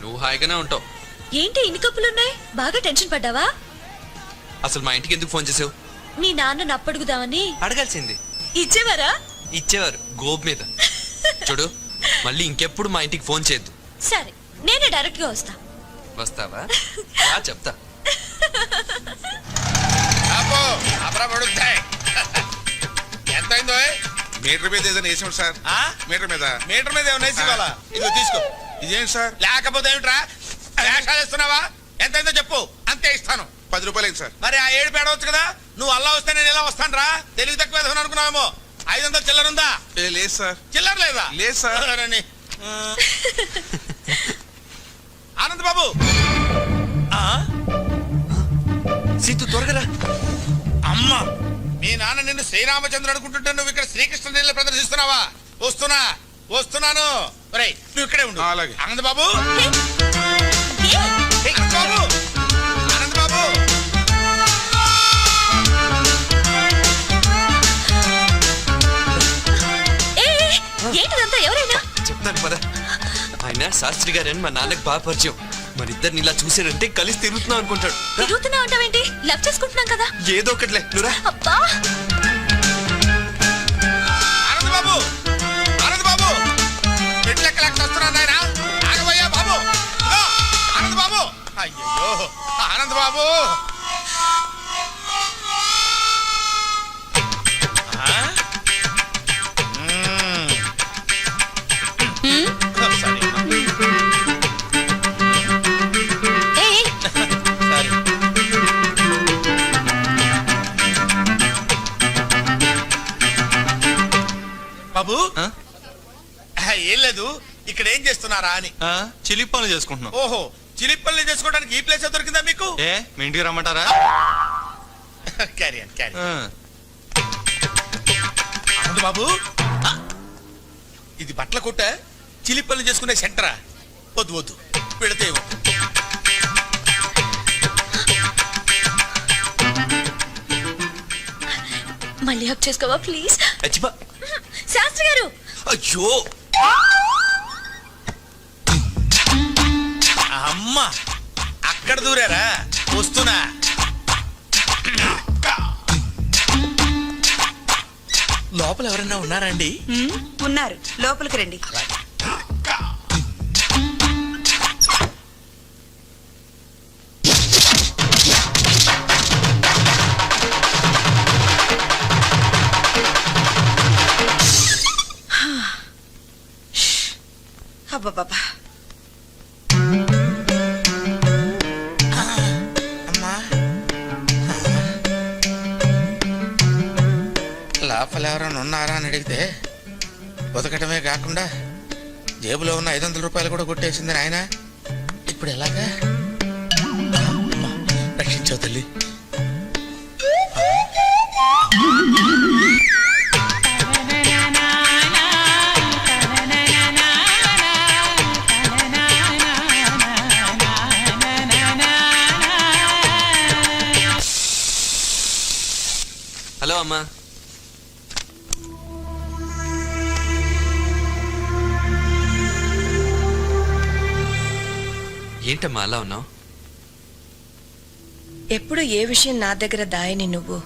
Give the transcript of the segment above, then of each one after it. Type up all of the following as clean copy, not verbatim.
నువ్వు హాయిగానే ఉంటావు. ఏంటి ఇన్ని కప్పులున్నాయి? బాగా టెన్షన్ పడ్డావా? అసలు మా ఇంటికి ఎందుకు ఫోన్ చేసావు? మీ నాన్న అప్పడుగుదామని. అడగాల్సింది. ఇచ్చేవారా? ఇచ్చేవారు గోబ్ మీద. చూడు, మళ్ళీ ఇంకెప్పుడు మా ఇంటికి ఫోన్ చేయొద్దు. సరే, నేనే డైరెక్ట్ గా వస్తా. వస్తావా? చెప్తా. ఎంతైందో? మీటర్ మీద ఏదైనా వేసాం సార్. మీటర్ మీద ఏమైనా వేసి ఇవ్వాలా? ఇదిగో తీసుకో. ఇదేంటి సార్? లేకపోతే ఏమిట్రా వేషాలు ఇస్తున్నావా? ఎంతైందో చెప్పు, అంతే ఇస్తాను. 10 రూపాయలు సార్. మరి ఆ 7 పేడవచ్చు కదా. నువ్వు అల్లా వస్తే నేను ఎలా వస్తాను రా? తెలివి తక్కువ వేసుకుని అనుకున్నావేమో. 500 చిల్లర ఉందా? లేదు సార్. చిల్లర లేదా? లేదు సార్. ఆనంద్ బాబు, సీతు త్వరగా. అమ్మా, మీ నాన్న నిన్ను శ్రీరామచంద్రుడు అనుకుంటుంటే నువ్వు ఇక్కడ శ్రీకృష్ణ లీల ప్రదర్శిస్తున్నావా? వస్తున్నాను. ఒరేయ్, నువ్వు ఇక్కడే ఉండు. అలాగే. ఆనంద్ బాబు, ఏ? ఆనంద్ బాబు. ఏంటిదంతా? ఎవరైనా చెప్తాను పద. ఆయన శాస్త్రి గారని మా నాన్నకి బాగా పరిచయం. మరిద్దరిని ఇలా చూసారంటే కలిసి తిరుగుతున్నాం అనుకుంటాడు. తిరుగుతున్నావు అంటావేంటి? లవ్ చేసుకుంటున్నాం కదా. ఏదో ఒకట్లే, నువ్వురా. అబ్బా, ఆనంద్ బాబు, మెట్లెక్కలేక వస్తున్నాను ఆయన. ఆగబోయా బాబు. ఆనంద్ బాబు, అయ్యో ఆనంద్ బాబు. బాబు, ఏం లేదు, ఇక్కడ ఏం చేస్తున్నారా అని. చిలిపి పనులు చేసుకుంటున్నాం. ఓహో, చిలిపల్లి చేసుకోవడానికి ఈ ప్లేస్ దొరికిందా మీకు? మీ ఇంటికి రమ్మంటారా? క్యారీ ఆనంద్ బాబు, ఇది బట్టల కొట్ట, చిలిపల్లి చేసుకునే సెంటరా? వద్దు పెడితే మళ్ళీ హక్ చేసుకోవా ప్లీజ్? అచ్చిపా. శాస్త్రి గారు. అయ్యో అమ్మా, అక్కడ దూరారా? వస్తున్నా. లోపల ఎవరన్నా ఉన్నారా అండి? ఉన్నారు, లోపలికి రండి. అబ్బా, లోపల ఎవరైనా ఉన్నారా అని అడిగితే బతకటమే కాకుండా జేబులో ఉన్న 500 రూపాయలు కూడా కొట్టేసింది ఆయన. ఇప్పుడు ఎలాగా? రక్షించావు తల్లి. హలో అమ్మా. ఏంటమ్మా అలా ఉన్నావు? ఎప్పుడు ఏ విషయం నా దగ్గర దాయని నువ్వు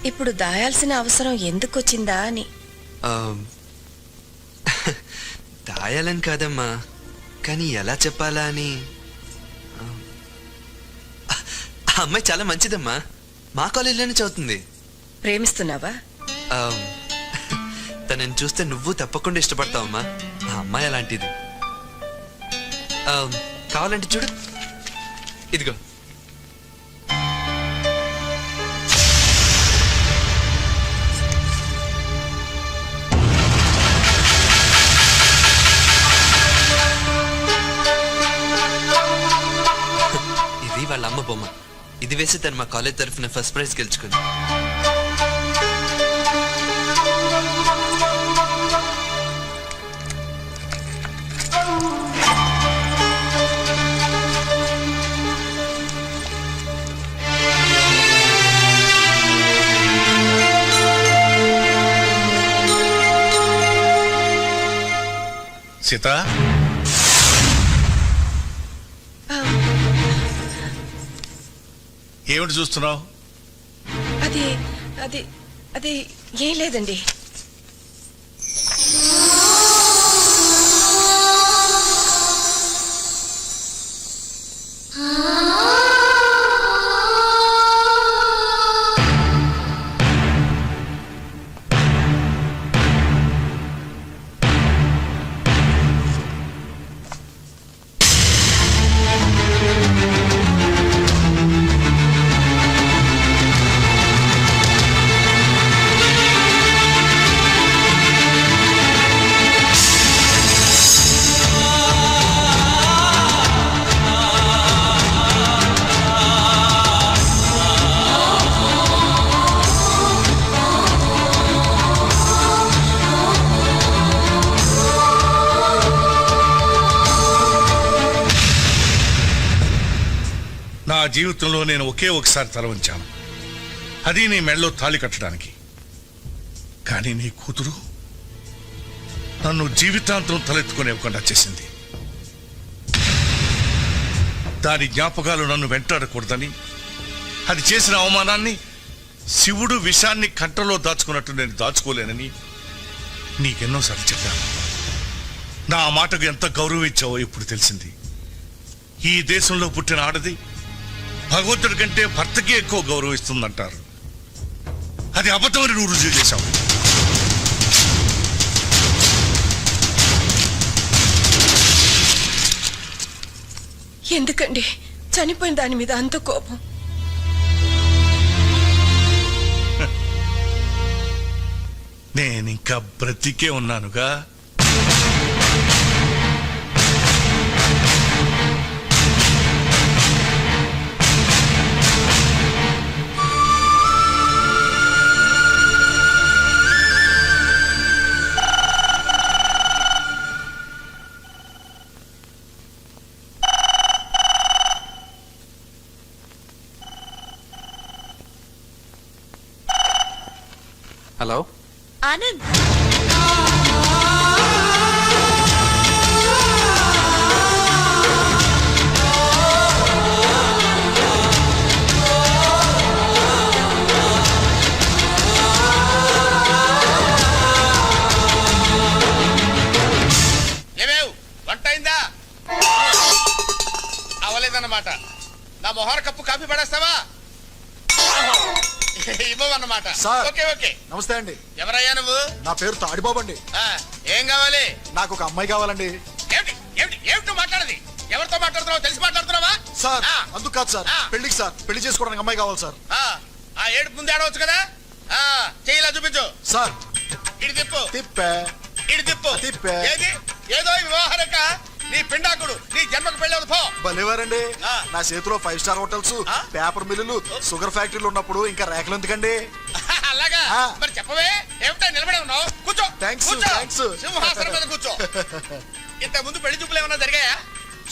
ఇప్పుడు దాయాల్సిన అవసరం ఎందుకు వచ్చిందా అని. దాయాలని కాదమ్మా, కానీ ఎలా చెప్పాలా అని. ఆ అమ్మాయి చాలా మంచిదమ్మా, మా కాలేజీలోనే చదువుతుంది. ప్రేమిస్తున్నావా? తనని చూస్తే నువ్వు తప్పకుండా ఇష్టపడతావమ్మా. ఆ అమ్మాయి అలాంటిది. కావాలంటే చూడు, ఇదిగో. ఇది వాళ్ళ అమ్మ బొమ్మ. ఇది వేసి తను మా కాలేజ్ తరఫున ఫస్ట్ ప్రైజ్ గెలుచుకుంది. సీత, ఏమిటి చూస్తున్నావు? అది అది అది ఏం లేదండి. నా జీవితంలో నేను ఒకే ఒకసారి తల వంచాను, అది నీ మెడలో తాళి కట్టడానికి. కానీ నీ కూతురు నన్ను జీవితాంతం తలెత్తుకునేవ్వకుండా చేసింది. దాని జ్ఞాపకాలు నన్ను వెంటాడకూడదని, అది చేసిన అవమానాన్ని శివుడు విషాన్ని కంటలో దాచుకున్నట్టు నేను దాచుకోలేనని నీకెన్నోసార్లు చెప్పాను. నా మాటకు ఎంత గౌరవం ఇచ్చావో ఇప్పుడు తెలిసింది. ఈ దేశంలో పుట్టిన ఆడది భగవంతుడి కంటే భర్తకే ఎక్కువ గౌరవిస్తుందంటారు. అది అబద్ధమని నువ్వు రుజువు చేశావు. ఎందుకండి చనిపోయిన దాని మీద అంత కోపం? నేనింకా బ్రతికే ఉన్నానుగా. హలో ఆనంద్, ఏమేవ్ వంట అయిందా? అవలేదన్నమాట. నా మొహర కప్పు కాఫీ పడేస్తావా? ఇవ్వమన్నమాట. సార్. Okay okay. నమస్తే అండి. ఎవరయ్యా నువ్వు? నా పేరు తాడిబాబు అండి. ఆ, ఏం కావాలి? నాకు ఒక అమ్మాయి కావాలండి. ఏమిటి ఏమిటి ఏమిటి నువ్వు మాట్లాడేది? ఎవరితో మాట్లాడుతున్నావు? తెలిసి మాట్లాడుతున్నావా? సార్ ఆ, అందుకు కాదు సార్, ఆ. పెళ్లికి సార్, పెళ్లి చేసుకోవడానికి అమ్మాయి కావాలి సార్. ఆ ఏడుపు ముందు ఆడవచ్చు కదా. ఆ చెయ్యిలా చూపించు. సార్ ఇటు తిప్పు. తిప్పే ఇటు తిప్పు. తిప్పే. ఏది ఏదో వివాహరక నీ పిండాకుడు నీ జన్మకు పెళ్ళి పో. భలేవారండి. ఆ. నా చేతిలో 5 స్టార్ హోటల్స్, ఆ. పేపర్ మిల్లులు, షుగర్ ఫ్యాక్టరీలు ఉన్నప్పుడు ఇంకా రేఖలు ఎందుకండి? అలాగా ఆ. మరి చెప్పవే, ఏమిటా నిలబడే ఉన్నావు? కూర్చో. Thanks, కూర్చో. thanks. సింహాసనం మీద కూర్చో. ఇంత ముందు పెళ్లి చూపులు ఏమన్నా జరిగాయా?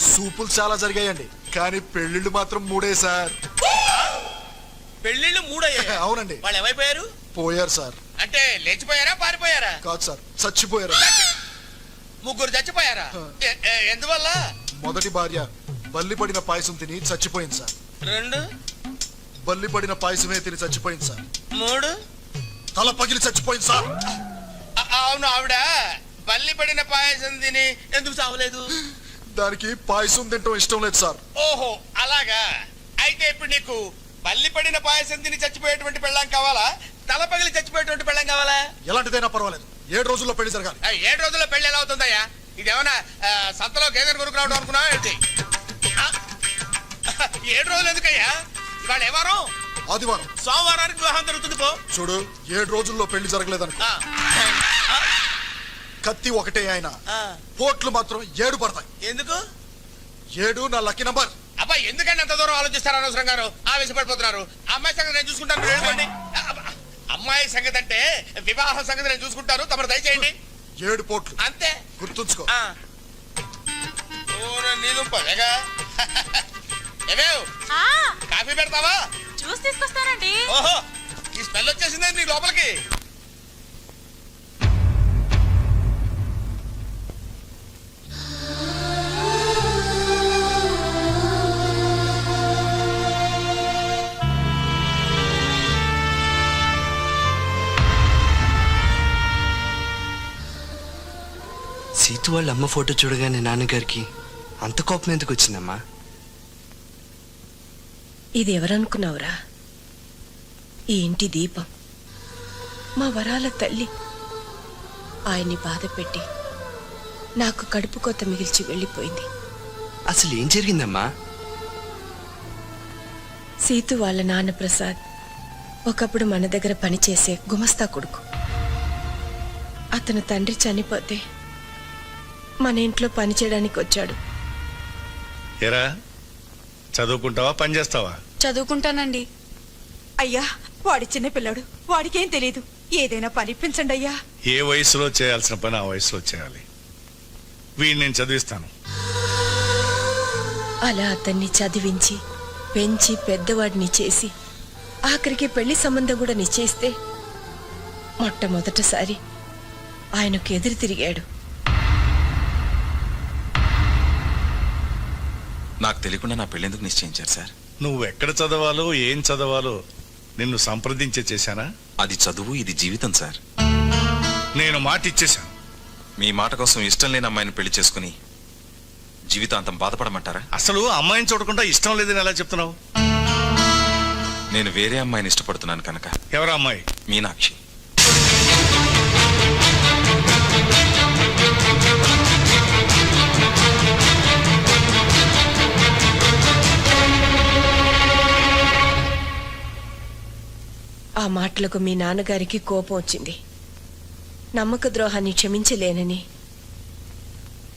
సూపులు చాలా జరిగాయండి, కానీ పెళ్లిళ్ళు మాత్రం 3 సార్. పెళ్లిళ్ళు 3 అయ్యాయి. అవునండి. వాళ్ళు ఏమైపోయారు? పోయారు సార్. అంటే లేచిపోయారా పారిపోయారా? కాదు సార్, చచ్చిపోయారు. 3 చచ్చిపోయారా? ఎందువల్ల? మొదటి భార్య బల్లి పడిన పాయసం తిని చచ్చిపోయింది సార్. 2 బల్లి పడిన పాయసమే తిని చచ్చిపోయింది సార్. 3 తల పగిలి చచ్చిపోయింది సార్. అవును, ఆవిడ బల్లి పడిన పాయసం తిని ఎందుకు చావలేదు? దానికి పాయసం తింటం ఇష్టం లేదు సార్. ఓహో అలాగా. అయితే ఇప్పుడు నీకు బల్లి పడిన పాయసం తిని చచ్చిపోయేటువంటి పెళ్ళాం కావాలా, తల పగిలి చచ్చిపోయేటువంటి పెళ్ళాం కావాలా? ఎలాంటిదైనా పర్వాలేదు, 7 రోజుల్లో పెళ్లి జరగాలి. 7 రోజుల్లో పెళ్లి ఎలా అవుతుందయ్యా? ఇదేమన్నా సంతలో గేదెను కొనుక్కు రావడం అనుకున్నావా ఏంటి? 7 రోజులు ఎందుకయ్యా? ఇవాళ ఏ వారం? ఆదివారం. సోమవారానికి వివాహం జరుగుతుంది పో. చూడు, 7 రోజుల్లో పెళ్లి జరగలేదనుకో, ఆ, కత్తి ఒకటే ఆయన, ఆ. పోట్లు మాత్రం 7 పడతాయి. ఎందుకు? 7 నా లక్కీ నంబర్. అబ్బా ఎందుకంటే అంత దూరం ఆలోచిస్తారు? అనవసరంగాను ఆవేశపడిపోతున్నారు. అమ్మాయి సంగతి నేను చూసుకుంటాను, మీరు వెళ్ళిపోండి. అమ్మాయి సంగతి అంటే వివాహ సంగతి నేను చూసుకుంటాను, తమరు దయచేయండి. 7 పోట్లు అంతే. గుర్తుంచుకో. నీళ్ళు పగగా ఏమేవ్ కాఫీ పెడతావా? జ్యూస్ తీసుకొస్తానండి. ఓహో, ఈ స్మెల్ వచ్చేసిందే నీ లోపలికి. సీతు వాళ్ళ అమ్మ ఫోటో చూడగానే నాన్నగారికి అంత కోపం ఎందుకు వచ్చిందమ్మా? ఇది ఎవరనుకున్నావురా? ఈ ఇంటి దీపం, మా వరాల తల్లి. ఆయన్ని బాధ పెట్టి నాకు కడుపు కొత్త మిగిల్చి వెళ్ళిపోయింది. అసలు ఏం జరిగిందమ్మా? సీతు వాళ్ళ నాన్న ప్రసాద్ ఒకప్పుడు మన దగ్గర పనిచేసే గుమస్తా కొడుకు. అతను తండ్రి చనిపోతే మన ఇంట్లో పనిచేయడానికి వచ్చాడు. ఎరా చదువుకుంటావా పని చేస్తావా? చదువుకుంటానండి. అయ్యా, వాడి చిన్న పిల్లాడు, వాడికేం తెలీదు. ఏదైనా పనిపించండి అయ్యా. ఏ వయసులో చేయాల్సిన పని ఆ వయసులో చేయాలి. వీడిని నేను చదివిస్తాను. అలా అతన్ని చదివించి పెంచి పెద్దవాడిని చేసి ఆఖరికి పెళ్లి సంబంధం కూడా నిశ్చయిస్తే మొట్టమొదటిసారి ఆయనకు ఎదురు తిరిగాడు. నాకు తెలియకుండా నా పెళ్ళెందుకు నిశ్చయించారు సార్? నువ్వు ఎక్కడ చదవాలో ఏం చదవాలో నిన్ను సంప్రదించే చేశానా? అది చదువు, ఇది జీవితం సార్. నేను మాట ఇచ్చేశాను. మీ మాట కోసం ఇష్టం లేని అమ్మాయిని పెళ్లి చేసుకుని జీవితాంతం బాధపడమంటారా? అసలు అమ్మాయిని చూడకుండా ఇష్టం లేదని ఎలా చెప్తున్నావు? నేను వేరే అమ్మాయిని ఇష్టపడుతున్నాను కనుక. ఎవరా అమ్మాయి? మీనాక్షి. ఆ మాటలకు మీ నాన్నగారికి కోపం వచ్చింది. నమ్మక ద్రోహాన్ని క్షమించలేనని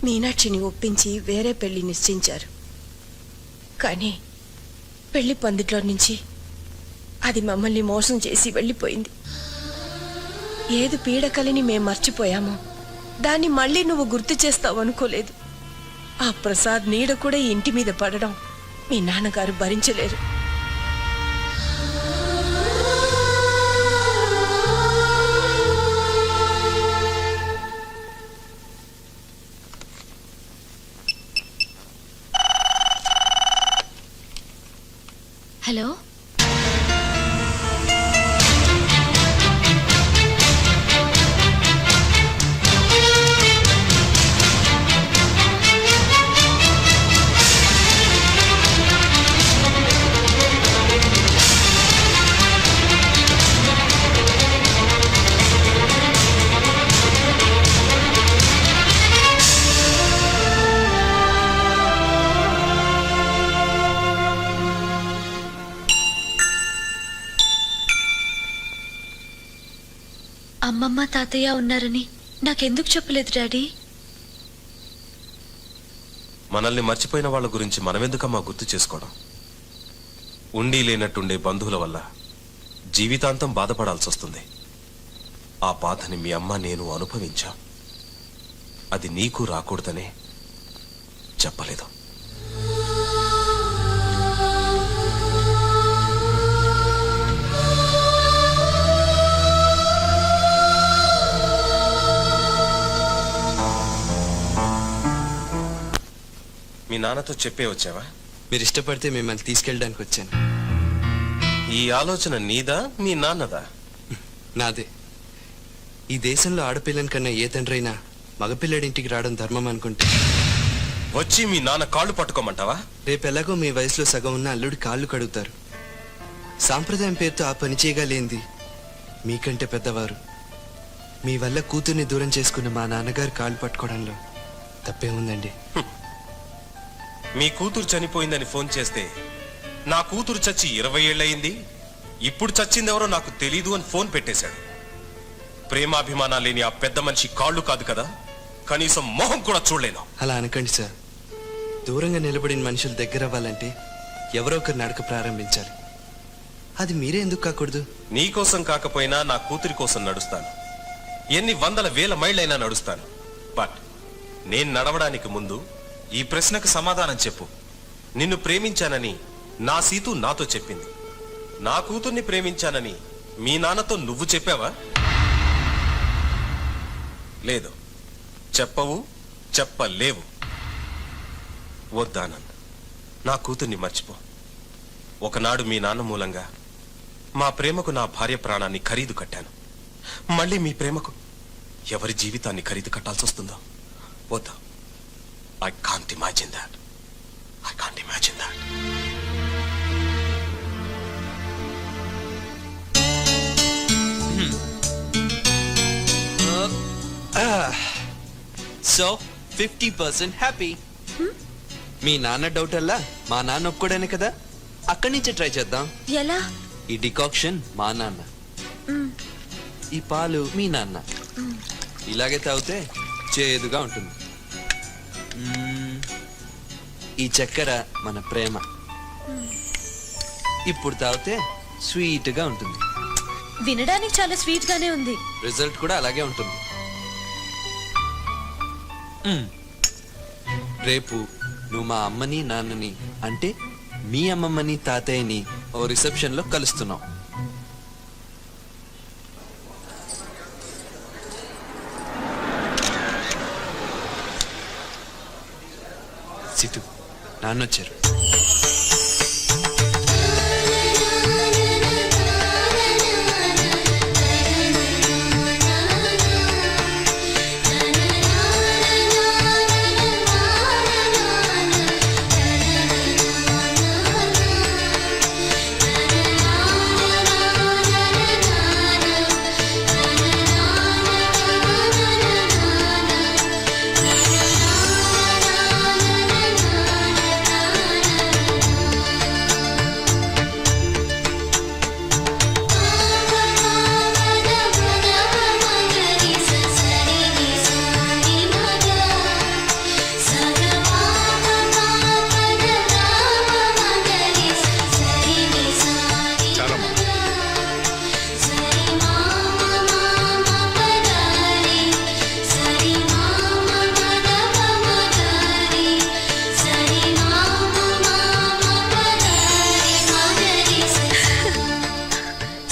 మీనాక్షిని ఒప్పించి వేరే పెళ్లి నిశ్చయించారు. కానీ పెళ్లి పందిట్లో నుంచి అది మమ్మల్ని మోసం చేసి వెళ్ళిపోయింది. ఏది పీడకలిని మేం మర్చిపోయామో దాన్ని మళ్ళీ నువ్వు గుర్తు చేస్తావు అనుకోలేదు. ఆ ప్రసాద్ నీడ కూడా ఈ ఇంటి మీద పడడం మీ నాన్నగారు భరించలేరు. హలో, అమ్మమ్మ తాతయ్య ఉన్నారని నాకెందుకు చెప్పలేదు డాడీ? మనల్ని మర్చిపోయిన వాళ్ళ గురించి మనమెందుకమ్మా గుర్తు చేసుకోవడం? ఉండి లేనట్టుండే బంధువుల వల్ల జీవితాంతం బాధపడాల్సి వస్తుంది. ఆ బాధని మీ అమ్మ నేను అనుభవించాం. అది నీకు రాకూడదనే చెప్పలేదు. మీ నాన్నతో చెప్పే వచ్చావా? మీరు ఇష్టపడితే మిమ్మల్ని తీసుకెళ్ళడానికి వచ్చాను. ఈ ఆలోచన నీదా మీ నాన్నదా? నాదే. ఈ దేశంలో ఆడపిల్లని కన్నా ఏ తండ్రైనా మగపిల్లడింటికి రావడం ధర్మం అనుకుంటే వచ్చి మీ నాన్న కాళ్ళు పట్టుకోమంటావా? రేపెలాగో మీ వయసులో సగం ఉన్న అల్లుడి కాళ్ళు కడుగుతారు. సాంప్రదాయం పేరుతో ఆ పని చేయగలేంది మీకంటే పెద్దవారు. మీ వల్ల కూతుర్ని దూరం చేసుకున్న మా నాన్నగారు కాళ్ళు పట్టుకోవడంలో తప్పే ఉందండి. మీ కూతురు చనిపోయిందని ఫోన్ చేస్తే నా కూతురు చచ్చి 20 ఏళ్ళయింది, ఇప్పుడు చచ్చిందెవరో నాకు తెలీదు అని ఫోన్ పెట్టేశాడు. ప్రేమాభిమానాలు లేని ఆ పెద్ద మనిషి కాళ్ళు కాదు కదా, కనీసం మొహం కూడా చూడలేను. అలా అనకండి సార్. దూరంగా నిలబడిన మనుషులు దగ్గర అవ్వాలంటే ఎవరో ఒకరు నడక ప్రారంభించాలి. అది మీరే ఎందుకు కాకూడదు? నీకోసం కాకపోయినా నా కూతురి కోసం నడుస్తాను. ఎన్ని వందల వేల మైళ్ళైనా నడుస్తాను. బట్ నేను నడవడానికి ముందు ఈ ప్రశ్నకు సమాధానం చెప్పు. నిన్ను ప్రేమించానని నా సీతు నాతో చెప్పింది. నా కూతుర్ని ప్రేమించానని మీ నాన్నతో నువ్వు చెప్పావా? లేదు, చెప్పవు, చెప్పలేవు. వద్దానంద్, నా కూతుర్ని మర్చిపో. ఒకనాడు మీ నాన్న మూలంగా మా ప్రేమకు నా భార్య ప్రాణాన్ని ఖరీదు కట్టాను. మళ్ళీ మీ ప్రేమకు ఎవరి జీవితాన్ని ఖరీదు కట్టాల్సి వస్తుందో వద్దు. I can't imagine that. I can't imagine that. So 50% happy. మీ నాన్న డౌట్ అల్లా మా నాన్న ఒప్పుకోడానే కదా, అక్కడి నుంచే ట్రై చేద్దాం. ఎలా? ఈ డికాక్షన్ మా నాన్న, ఈ పాలు మీ నాన్న. ఇలాగే తాగితే చేదుగా ఉంటుంది. ఈ చక్కెర మన ప్రేమ. ఇప్పుడు తాగితే స్వీట్ గా ఉంటుంది. వినడానికి చాలా స్వీట్ గానే ఉంది. రిజల్ట్ కూడా అలాగే ఉంటుంది. రేపు నువ్వు మా అమ్మని నాన్నని అంటే మీ అమ్మమ్మని తాతయ్యని ఓ రిసెప్షన్ లో కలుస్తున్నావు. సితు, నాన్నొచ్చారు.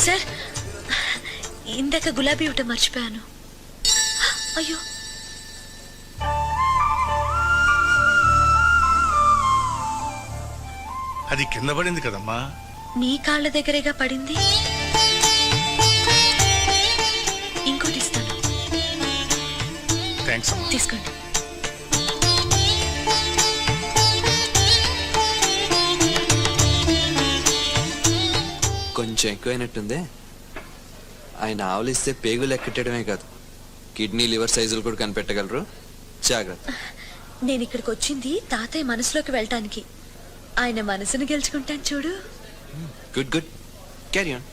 సార్, ఇందాక గులాబీ ఇవ్వటం మర్చిపోయాను. అయ్యో, అది కింద పడింది కదమ్మా. నీ కాళ్ళ దగ్గరేగా పడింది. ఇంకోటి ఇస్తాను, థ్యాంక్స్ అమ్మా. తీసుకోండి. కొంచెం ఎక్కువైనట్టుందే. ఆయన ఆవలిస్తే పేగులు ఎక్కటమే కాదు, కిడ్నీ లివర్ సైజులు కూడా కనిపెట్టగలరు. జాగ్రత్త. నేను ఇక్కడికి వచ్చింది తాతయ్య మనసులోకి వెళ్ళటానికి. ఆయన మనసును గెలుచుకుంటాను చూడు. Good good, carry on.